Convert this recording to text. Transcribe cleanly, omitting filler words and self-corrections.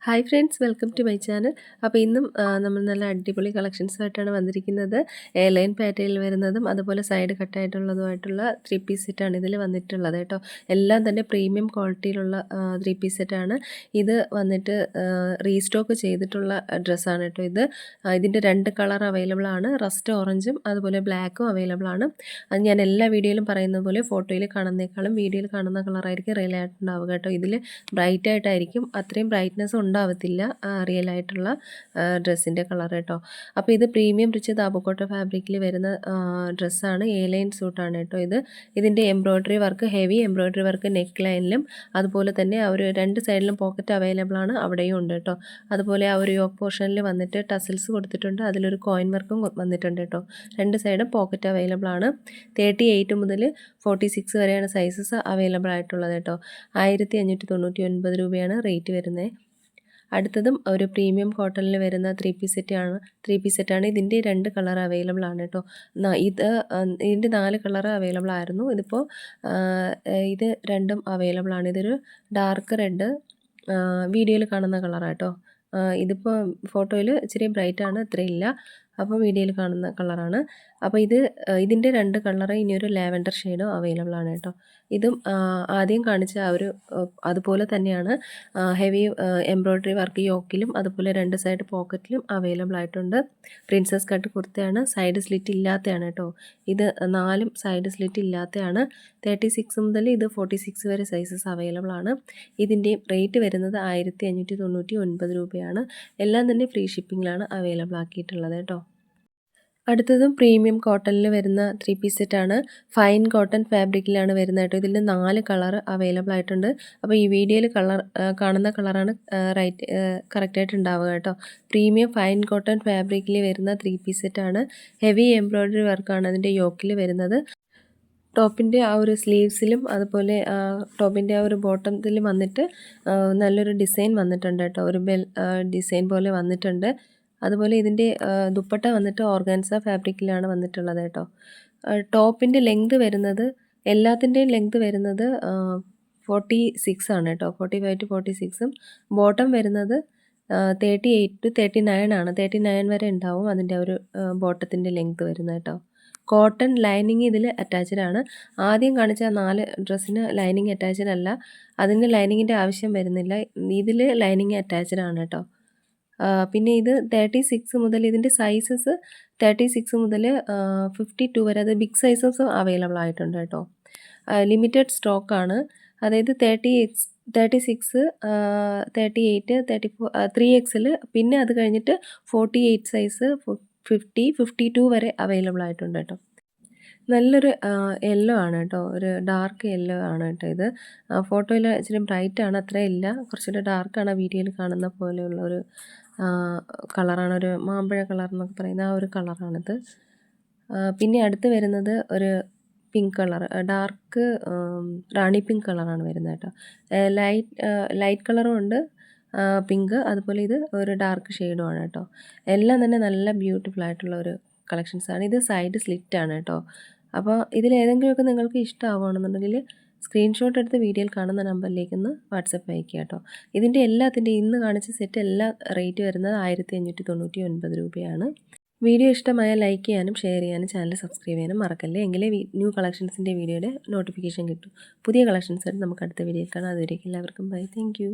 Hi friends, welcome to my channel. അപ്പോൾ ഇന്നും നമ്മൾ നല്ല അടിപൊളി കളക്ഷൻസുമായിട്ടാണ് വന്നിരിക്കുന്നത്. എ ലൈൻ പാറ്റേണിൽ വരുന്നതും അതുപോലെ സൈഡ് കട്ടായിട്ടുള്ളതുമായിട്ടുള്ള 3 പീസ് സെറ്റാണ് ഇതിൽ വന്നിട്ടുള്ളത് കേട്ടോ. എല്ലാം തന്നെ പ്രീമിയം ക്വാളിറ്റിയിലുള്ള 3 പീസ് സെറ്റാണ്. ഇത് വന്നിട്ട് റീസ്റ്റോക്ക് ചെയ്തിട്ടുള്ള ഡ്രസ്സാണ് കേട്ടോ. ഇതിൻ്റെ 2 കളർ അവൈലബിൾ ആണ്. റസ്റ്റ് ഓറഞ്ചും അതുപോലെ ബ്ലാക്കും അവൈലബിൾ ആണ്. അത് ഞാൻ എല്ലാ വീഡിയോയിലും പറയുന്ന പോലെ ഫോട്ടോയിൽ കാണുന്നേക്കാളും വീഡിയോയിൽ കാണുന്ന കളറായിരിക്കും റിയൽ ആയിട്ടുണ്ടാവുക കേട്ടോ. ഇതിൽ ബ്രൈറ്റ് ആയിട്ടായിരിക്കും, അത്രയും ബ്രൈറ്റ്നെസ് ഉണ്ടാവത്തില്ല റിയൽ ആയിട്ടുള്ള ഡ്രസ്സിൻ്റെ കളർ കേട്ടോ. അപ്പോൾ ഇത് പ്രീമിയം റിച്ച് താബക്കോട്ട ഫാബ്രിക്കിൽ വരുന്ന ഡ്രസ്സാണ്. എ ലൈൻ സൂട്ടാണ് കേട്ടോ. ഇതിൻ്റെ embroidery work, heavy embroidery work neck ലൈനിലും അതുപോലെ തന്നെ ആ ഒരു 2 സൈഡിലും പോക്കറ്റ് അവൈലബിൾ ആണ്, അവിടെയും ഉണ്ട് കേട്ടോ. അതുപോലെ ആ ഒരു യോക്ക് പോർഷനിൽ വന്നിട്ട് ടസിൽസ് കൊടുത്തിട്ടുണ്ട്, അതിലൊരു കോയിൻ വർക്കും വന്നിട്ടുണ്ട് കേട്ടോ. 2 സൈഡും പോക്കറ്റ് അവൈലബിൾ ആണ്. 38 മുതൽ 46 വരെയാണ് സൈസസ് അവൈലബിൾ ആയിട്ടുള്ളത് കേട്ടോ. 1599 രൂപയാണ് റേറ്റ് വരുന്നത്. അടുത്തതും ഒരു പ്രീമിയം കോട്ടണിൽ വരുന്ന 3 പീസ് സെറ്റാണ്. ഇതിൻ്റെ 2 കളർ അവൈലബിൾ ആണ് കേട്ടോ. ഇതിൻ്റെ 4 കളർ അവൈലബിൾ ആയിരുന്നു. ഇത് രണ്ടും അവൈലബിൾ ആണ്. ഇതൊരു ഡാർക്ക് റെഡ്, വീഡിയോയിൽ കാണുന്ന കളറാണ് കേട്ടോ. ഇതിപ്പോൾ ഫോട്ടോയിൽ ഇച്ചിരി ബ്രൈറ്റ് ആണ്, ഇത്രയില്ല. അപ്പോൾ വീഡിയോയിൽ കാണുന്ന കളറാണ്. അപ്പോൾ ഇതിൻ്റെ 2 കളറ് ഇനിയൊരു ലാവൻഡർ ഷെയ്ഡും അവൈലബിൾ ആണ് കേട്ടോ. ഇതും ആദ്യം കാണിച്ച അതുപോലെ തന്നെയാണ്. ഹെവി എംബ്രോയ്ഡറി വർക്ക് യോക്കിലും അതുപോലെ 2 സൈഡ് പോക്കറ്റിലും അവൈലബിൾ ആയിട്ടുണ്ട്. പ്രിൻസസ് കട്ട് കുർത്തയാണ്, സൈഡ് സ്ലിറ്റ് ഇല്ലാത്തതാണ് കേട്ടോ. ഇത് 4 സൈഡ് സ്ലിറ്റ് ഇല്ലാത്തതാണ്. 36 മുതൽ ഇത് 46 വരെ സൈസസ് അവൈലബിൾ ആണ്. ഇതിൻ്റെ റേറ്റ് വരുന്നത് 1599 രൂപയാണ്. എല്ലാം തന്നെ ഫ്രീ ഷിപ്പിങ്ങിലാണ് അവൈലബിൾ ആക്കിയിട്ടുള്ളത് കേട്ടോ. അടുത്തതും പ്രീമിയം കോട്ടണിൽ വരുന്ന 3 പീസ് സെറ്റാണ്. ഫൈൻ കോട്ടൺ ഫാബ്രിക്കിലാണ് വരുന്നത് കേട്ടോ. ഇതിൽ 4 കളർ അവൈലബിൾ ആയിട്ടുണ്ട്. അപ്പോൾ ഈ വീഡിയോയിൽ കാണുന്ന കളറാണ് കറക്റ്റായിട്ട് ഉണ്ടാവുക കേട്ടോ. പ്രീമിയം ഫൈൻ കോട്ടൺ ഫാബ്രിക്കിൽ വരുന്ന 3 പീസ് സെറ്റാണ്. ഹെവി എംബ്രോയ്ഡറി വർക്കാണ് അതിൻ്റെ യോക്കിൽ വരുന്നത്. ടോപ്പിൻ്റെ ആ ഒരു സ്ലീവ്സിലും അതുപോലെ ടോപ്പിൻ്റെ ആ ഒരു ബോട്ടത്തിലും വന്നിട്ട് നല്ലൊരു ഡിസൈൻ വന്നിട്ടുണ്ട് കേട്ടോ. ഒരു ബെൽ ഡിസൈൻ പോലെ വന്നിട്ടുണ്ട്. അതുപോലെ ഇതിൻ്റെ ദുപ്പട്ട വന്നിട്ട് ഓർഗാൻസ ഫാബ്രിക്കിലാണ് വന്നിട്ടുള്ളത് കേട്ടോ. ടോപ്പിൻ്റെ ലെങ്ത് വരുന്നത്, എല്ലാത്തിൻ്റെയും ലെങ്ത് വരുന്നത് 46 ആണ് കേട്ടോ. 45 to 46ഉം ബോട്ടം വരുന്നത് 38 to 39 ആണ്. 39 വരെ ഉണ്ടാവും അതിൻ്റെ ഒരു ബോട്ടത്തിൻ്റെ ലെങ്ത് വരുന്നത് കേട്ടോ. കോട്ടൺ ലൈനിങ് ഇതിൽ അറ്റാച്ച്ഡ് ആണ്. ആദ്യം കാണിച്ച 4 ഡ്രസ്സിന് ലൈനിങ് അറ്റാച്ച്ഡ് അല്ല, അതിന് ലൈനിങ്ങിൻ്റെ ആവശ്യം വരുന്നില്ല. ഇതിൽ ലൈനിങ് അറ്റാച്ച്ഡ് ആണ് കേട്ടോ. പിന്നെ ഇത് 36 മുതൽ, ഇതിൻ്റെ സൈസസ് 36 മുതൽ 52 വരെ, അത് ബിഗ് സൈസസും അവൈലബിൾ ആയിട്ടുണ്ട് കേട്ടോ. ലിമിറ്റഡ് സ്റ്റോക്കാണ്. അതായത് 36, 38, 34, 3XL, പിന്നെ അത് കഴിഞ്ഞിട്ട് 48 സൈസ്, 50, 52 വരെ അവൈലബിൾ ആയിട്ടുണ്ട് കേട്ടോ. നല്ലൊരു യെല്ലോ ആണ് കേട്ടോ. ഒരു ഡാർക്ക് യെല്ലോ ആണ് കേട്ടോ. ഇത് ഫോട്ടോയിൽ ഇച്ചിരി ബ്രൈറ്റ് ആണ്, അത്രയും ഇല്ല, കുറച്ചുകൂടി ഡാർക്കാണ്. വീഡിയോയിൽ കാണുന്ന പോലെയുള്ള ഒരു കളറാണ്, ഒരു മാമ്പഴ കളർ എന്നൊക്കെ പറയുന്ന ആ ഒരു കളറാണിത്. പിന്നെ അടുത്ത് വരുന്നത് ഒരു പിങ്ക് കളർ, ഡാർക്ക് റാണി പിങ്ക് കളറാണ് വരുന്നത് കേട്ടോ. ലൈറ്റ് കളറും ഉണ്ട്, പിങ്ക്, അതുപോലെ ഇത് ഒരു ഡാർക്ക് ഷെയ്ഡുമാണ് കേട്ടോ. എല്ലാം തന്നെ നല്ല ബ്യൂട്ടിഫുൾ ആയിട്ടുള്ള ഒരു കളക്ഷൻസാണ്. ഇത് സൈഡ് സ്ലിറ്റാണ് കേട്ടോ. അപ്പോൾ ഇതിലേതെങ്കിലുമൊക്കെ നിങ്ങൾക്ക് ഇഷ്ടമാവുകയാണെന്നുണ്ടെങ്കിൽ സ്ക്രീൻഷോട്ട് എടുത്ത് വീഡിയോയിൽ കാണുന്ന നമ്പറിലേക്കൊന്ന് വാട്സപ്പ് അയക്കുക കേട്ടോ. ഇതിൻ്റെ ഇന്ന് കാണിച്ച സെറ്റ് എല്ലാ റേറ്റ് വരുന്നത് 1599 രൂപയാണ്. വീഡിയോ ഇഷ്ടമായാൽ ലൈക്ക് ചെയ്യാനും ഷെയർ ചെയ്യാനും ചാനൽ സബ്സ്ക്രൈബ് ചെയ്യാനും മറക്കല്ലേ. എങ്കിലേ ന്യൂ കളക്ഷൻസിൻ്റെ വീഡിയോയുടെ നോട്ടിഫിക്കേഷൻ കിട്ടും. പുതിയ കളക്ഷൻസ് ആയിട്ട് നമുക്ക് അടുത്ത വീഡിയോയിൽ കാണാം. അതുവരേക്കും എല്ലാവർക്കും ബൈ. Thank you.